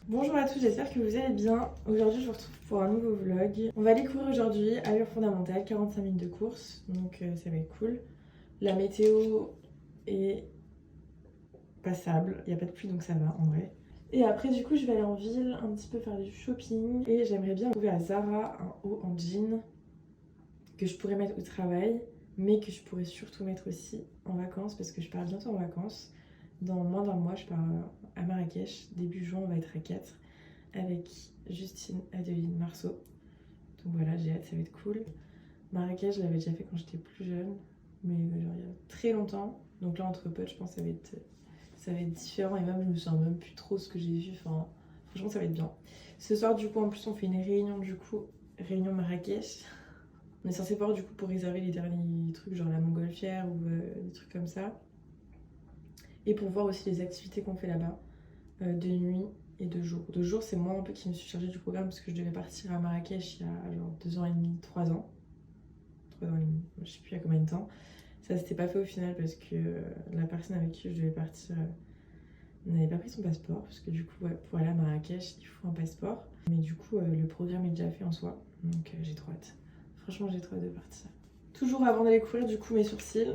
Bonjour à tous, j'espère que vous allez bien. Aujourd'hui, je vous retrouve pour un nouveau vlog. On va aller courir aujourd'hui, allure fondamentale, 45 minutes de course, donc ça va être cool. La météo est passable, il n'y a pas de pluie donc ça va en vrai. Et après, du coup, je vais aller en ville, un petit peu faire du shopping. Et j'aimerais bien trouver à Zara un haut en jean que je pourrais mettre au travail, mais que je pourrais surtout mettre aussi en vacances parce que je pars bientôt en vacances. Dans moins d'un mois, je pars à Marrakech. Début juin, on va être à 4 avec Justine, Adeline, Marceau. Donc voilà, j'ai hâte, ça va être cool. Marrakech, je l'avais déjà fait quand j'étais plus jeune, mais genre il y a très longtemps. Donc là, entre potes, je pense que ça va être différent. Et même, je me souviens même plus trop ce que j'ai vu. Enfin, franchement, ça va être bien. Ce soir, du coup, en plus, on fait une réunion, réunion Marrakech. On est censé voir, du coup, pour réserver les derniers trucs, genre la montgolfière ou des trucs comme ça. Et pour voir aussi les activités qu'on fait là-bas, de nuit et de jour. De jour, c'est moi un peu qui me suis chargée du programme parce que je devais partir à Marrakech il y a genre 2 ans et demi, 3 ans. 3 ans et demi, je sais plus à combien de temps. Ça s'était pas fait au final parce que la personne avec qui je devais partir n'avait pas pris son passeport. Parce que du coup, ouais, pour aller à Marrakech, il faut un passeport. Mais du coup, le programme est déjà fait en soi. Donc j'ai trop hâte. Franchement, j'ai trop hâte de partir. Toujours avant d'aller courir, du coup, mes sourcils.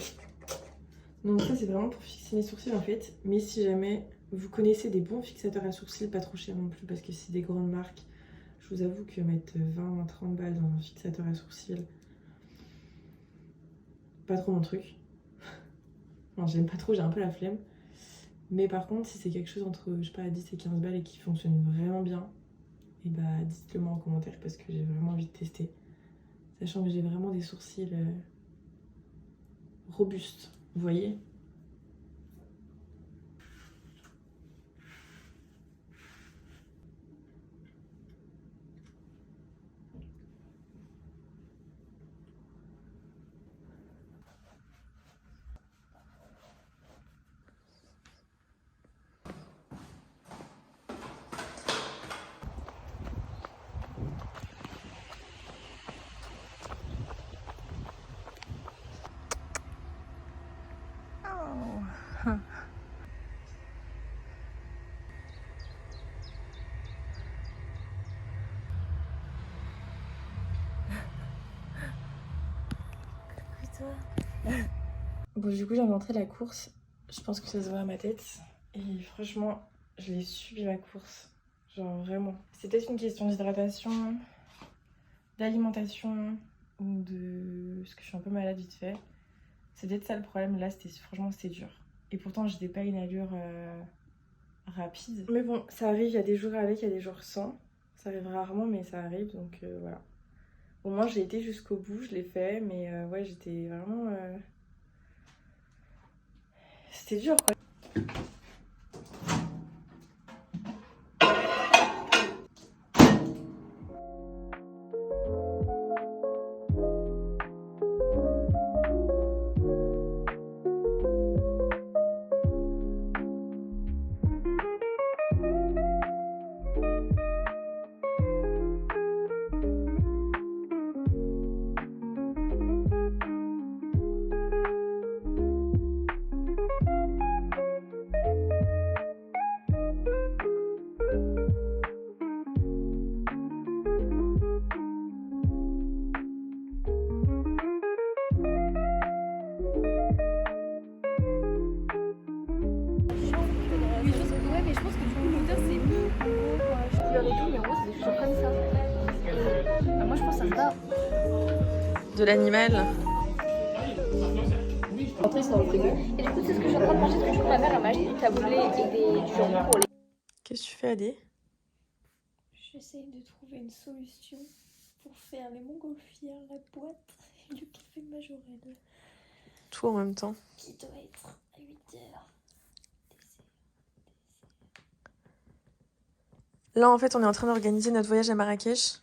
Donc ça, c'est vraiment pour fixer mes sourcils en fait. Mais si jamais vous connaissez des bons fixateurs à sourcils, pas trop chers non plus parce que c'est des grandes marques, je vous avoue que mettre 20-30 balles dans un fixateur à sourcils, pas trop mon truc. Enfin, j'aime pas trop, j'ai un peu la flemme. Mais par contre, si c'est quelque chose entre, je sais pas, 10 et 15 balles et qui fonctionne vraiment bien, et bah dites-le moi en commentaire parce que j'ai vraiment envie de tester. Sachant que j'ai vraiment des sourcils robustes, vous voyez. Bon, du coup, j'ai rentré la course. Je pense que ça se voit à ma tête. Et franchement, je l'ai subi ma course. Genre vraiment. C'était une question d'hydratation, d'alimentation ou de. Parce que je suis un peu malade vite fait. C'était ça le problème. Là, franchement, c'était dur. Et pourtant, j'étais pas une allure rapide. Mais bon, ça arrive. Il y a des jours avec, il y a des jours sans. Ça arrive rarement, mais ça arrive. Donc voilà. Au moins, j'ai été jusqu'au bout. Je l'ai fait. Mais ouais, j'étais vraiment. C'était dur quoi. Mais je pense que du coup, l'auteur, c'est couleur et tout, mais en gros, c'est des chaussures comme ça. Moi, je pense que ça se bat. De l'animal. Après, ils sont dans le frigo. Et du coup, c'est ce que je suis en train de manger, parce que du coup, ma mère, elle m'a acheté du taboulé et du jambon pour les. Qu'est-ce que tu fais, Adé? J'essaye de trouver une solution pour faire les montgolfières, la boîte et le café Majorelle. Tout en même temps. Qui doit être à 8h. Là, en fait, on est en train d'organiser notre voyage à Marrakech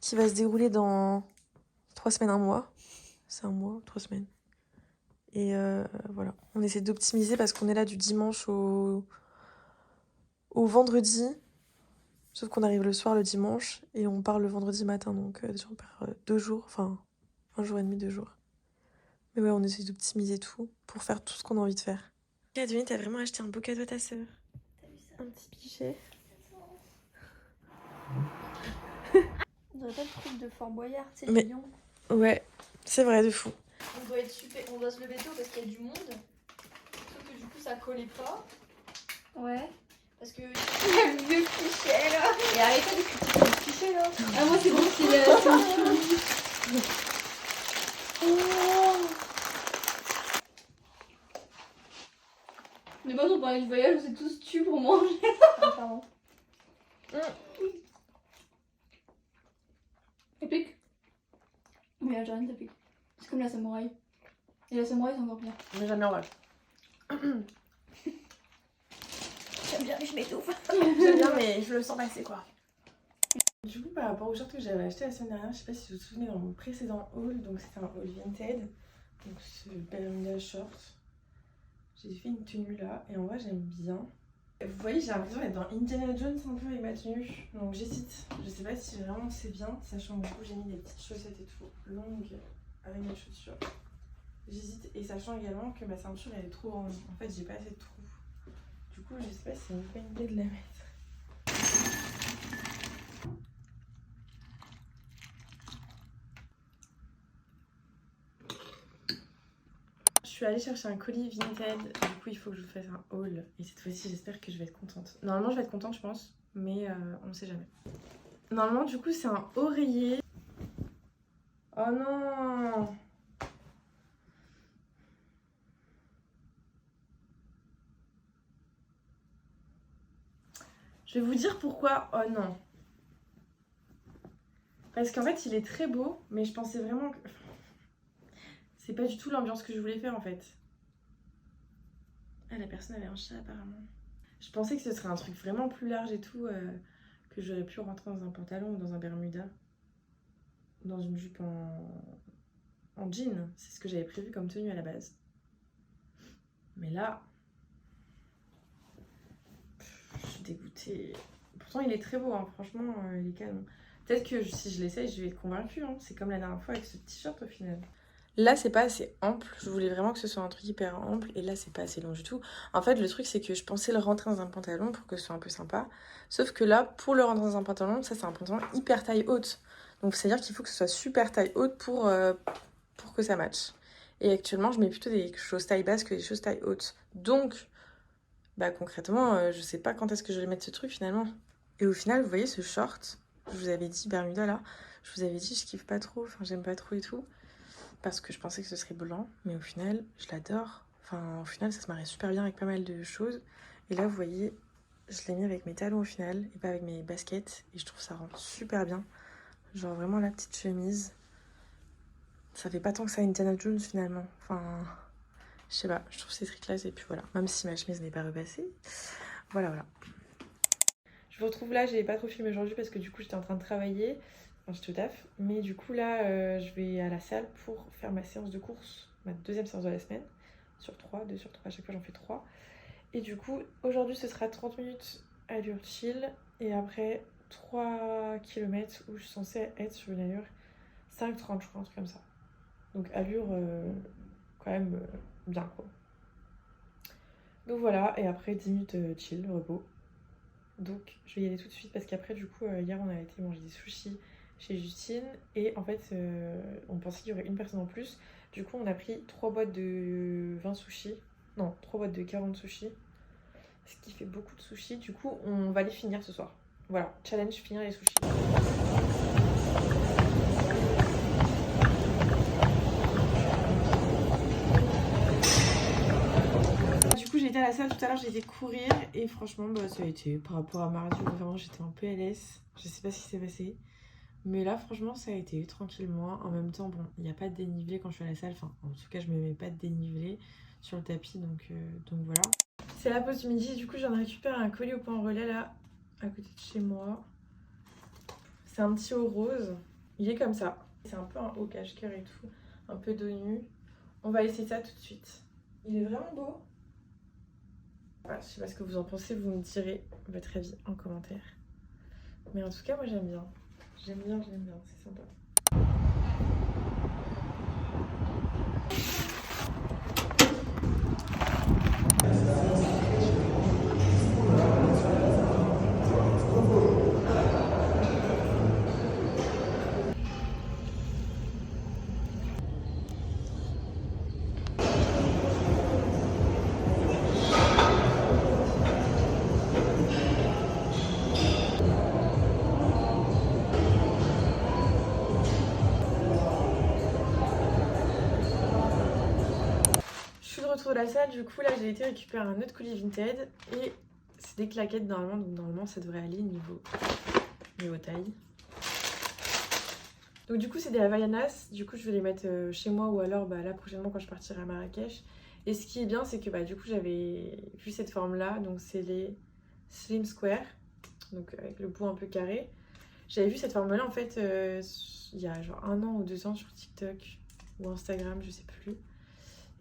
qui va se dérouler dans 3 semaines, un mois. C'est un mois, 3 semaines. Et voilà, on essaie d'optimiser parce qu'on est là du dimanche au vendredi. Sauf qu'on arrive le soir le dimanche et on part le vendredi matin. Donc déjà on perd 2 jours, enfin 1 jour et demi, 2 jours. Mais ouais, on essaie d'optimiser tout pour faire tout ce qu'on a envie de faire. Adeline, t'as vraiment acheté un beau cadeau à ta sœur. T'as vu ça? Un petit pichet. On dirait pas le truc de Fort Boyard, c'est Mais- Lyon. Ouais, c'est vrai de fou. On doit être super, on doit se lever tôt parce qu'il y a du monde. Sauf que du coup ça collait pas. Ouais. Parce que il y a le vieux cliché là. Et arrêtez de critiquer le cliché là. Ah moi c'est bon, Mais moi on parlait du voyage, on s'est tous tués pour manger. Ah, pardon. Épique. Mais la jarine t'épique. C'est comme la samouraï. Et la samouraï c'est encore pire. Mais jamais en vrai. J'aime bien mais je m'étouffe. J'aime bien, mais je le sens passer quoi. Du coup, par rapport au short que j'avais acheté la semaine dernière, je sais pas si vous vous souvenez dans mon précédent haul, donc c'était un haul Vinted. Donc ce Bermuda short. J'ai fait une tenue là et en vrai j'aime bien. Vous voyez, j'ai l'impression d'être dans Indiana Jones un peu avec ma tenue. Donc j'hésite. Je sais pas si vraiment c'est bien, sachant que du coup j'ai mis des petites chaussettes et tout longues avec mes chaussures. J'hésite et sachant également que ma ceinture elle est trop grande. En fait j'ai pas assez de trous. Du coup je sais pas si c'est une bonne idée de la mettre. Je suis allée chercher un colis Vinted, du coup il faut que je vous fasse un haul et cette fois-ci j'espère que je vais être contente. Normalement je vais être contente je pense, mais on ne sait jamais. Normalement du coup c'est un oreiller. Oh non! Je vais vous dire pourquoi oh non. Parce qu'en fait il est très beau, mais je pensais vraiment que... C'est pas du tout l'ambiance que je voulais faire en fait. Ah, la personne avait un chat apparemment. Je pensais que ce serait un truc vraiment plus large et tout, que j'aurais pu rentrer dans un pantalon ou dans un bermuda. Dans une jupe en jean. C'est ce que j'avais prévu comme tenue à la base. Mais là... je suis dégoûtée. Pourtant il est très beau, hein. Franchement il est canon. Peut-être que si je l'essaye je vais être convaincue, hein. C'est comme la dernière fois avec ce t-shirt au final. Là c'est pas assez ample, je voulais vraiment que ce soit un truc hyper ample et là c'est pas assez long du tout. En fait le truc c'est que je pensais le rentrer dans un pantalon pour que ce soit un peu sympa. Sauf que là pour le rentrer dans un pantalon, ça c'est un pantalon hyper taille haute. Donc c'est à dire qu'il faut que ce soit super taille haute pour que ça matche. Et actuellement je mets plutôt des choses taille basse que des choses taille haute. Donc bah concrètement je sais pas quand est-ce que je vais mettre ce truc finalement. Et au final vous voyez ce short, je vous avais dit Bermuda là, je vous avais dit je kiffe pas trop, enfin j'aime pas trop et tout. Parce que je pensais que ce serait blanc, mais au final, je l'adore. Enfin, au final, ça se marie super bien avec pas mal de choses. Et là, vous voyez, je l'ai mis avec mes talons au final, et pas avec mes baskets. Et je trouve ça rend super bien. Genre vraiment la petite chemise. Ça fait pas tant que ça Indiana Jones finalement. Enfin, je sais pas, je trouve c'est très classe. Et puis voilà, même si ma chemise n'est pas repassée. Voilà, voilà. Je vous retrouve là, j'ai pas trop filmé aujourd'hui parce que du coup, j'étais en train de travailler. Je te taffe, mais du coup là je vais à la salle pour faire ma séance de course, ma deuxième séance de la semaine, sur 3, 2 sur 3, à chaque fois j'en fais 3. Et du coup aujourd'hui ce sera 30 minutes allure chill et après 3 km où je suis censée être sur une allure 5,30 je crois, un truc comme ça. Donc allure quand même bien quoi. Donc voilà, et après 10 minutes chill, repos. Donc je vais y aller tout de suite parce qu'après du coup hier on a été manger des sushis chez Justine et en fait on pensait qu'il y aurait une personne en plus. Du coup on a pris 3 boîtes de 20 sushis, non 3 boîtes de 40 sushis, ce qui fait beaucoup de sushis. Du coup on va les finir ce soir. Voilà, challenge finir les sushis. Du coup j'ai été à la salle tout à l'heure, j'ai été courir et franchement bah, ça a été par rapport à mardi où vraiment j'étais en PLS. Je sais pas ce qui s'est passé. Mais là, franchement, ça a été tranquillement. En même temps, bon, il n'y a pas de dénivelé quand je suis à la salle. Enfin, en tout cas, je me mets pas de dénivelé sur le tapis, donc voilà. C'est la pause du midi. Du coup, j'en récupère un colis au point relais, là, à côté de chez moi. C'est un petit haut rose. Il est comme ça. C'est un peu un haut cache-cœur et tout. Un peu dos nu. On va essayer ça tout de suite. Il est vraiment beau. Voilà, je sais pas ce que vous en pensez. Vous me direz votre avis en commentaire. Mais en tout cas, moi, j'aime bien. J'aime bien, c'est sympa. la salle, du coup, là, j'ai été récupérer un autre colis Vinted. Et c'est des claquettes normalement, donc normalement, ça devrait aller niveau taille. Donc du coup, c'est des Havaianas. Du coup, je vais les mettre chez moi ou alors là, prochainement, quand je partirai à Marrakech. Et ce qui est bien, c'est que du coup, j'avais vu cette forme-là. Donc c'est les Slim Square, donc avec le bout un peu carré. J'avais vu cette forme-là, en fait, il y a genre 1 an ou 2 ans sur TikTok ou Instagram, je sais plus.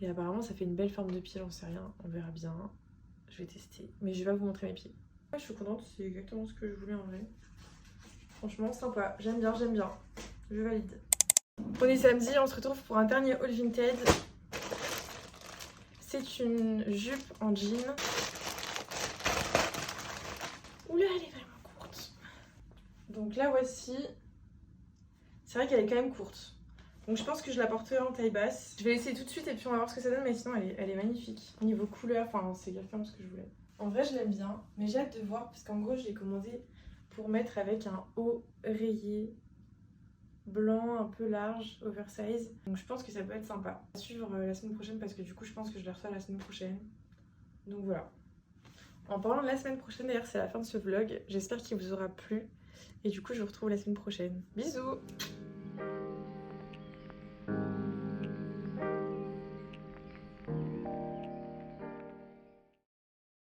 Et apparemment, ça fait une belle forme de pied, j'en sais rien. On verra bien. Je vais tester. Mais je vais pas vous montrer mes pieds. Je suis contente, c'est exactement ce que je voulais en vrai. Franchement, sympa. J'aime bien, j'aime bien. Je valide. On est samedi, on se retrouve pour un dernier haul Vinted. C'est une jupe en jean. Oula, elle est vraiment courte. Donc la voici. C'est vrai qu'elle est quand même courte. Donc je pense que je la porterai en taille basse. Je vais l'essayer tout de suite et puis on va voir ce que ça donne. Mais sinon, elle est magnifique. Niveau couleur, enfin, c'est exactement ce que je voulais. En vrai, je l'aime bien. Mais j'ai hâte de voir parce qu'en gros, je l'ai commandé pour mettre avec un haut rayé blanc un peu large, oversize. Donc je pense que ça peut être sympa. À suivre la semaine prochaine parce que du coup je pense que je le reçois la semaine prochaine. Donc voilà. En parlant de la semaine prochaine, d'ailleurs c'est la fin de ce vlog. J'espère qu'il vous aura plu. Et du coup je vous retrouve la semaine prochaine. Bisous!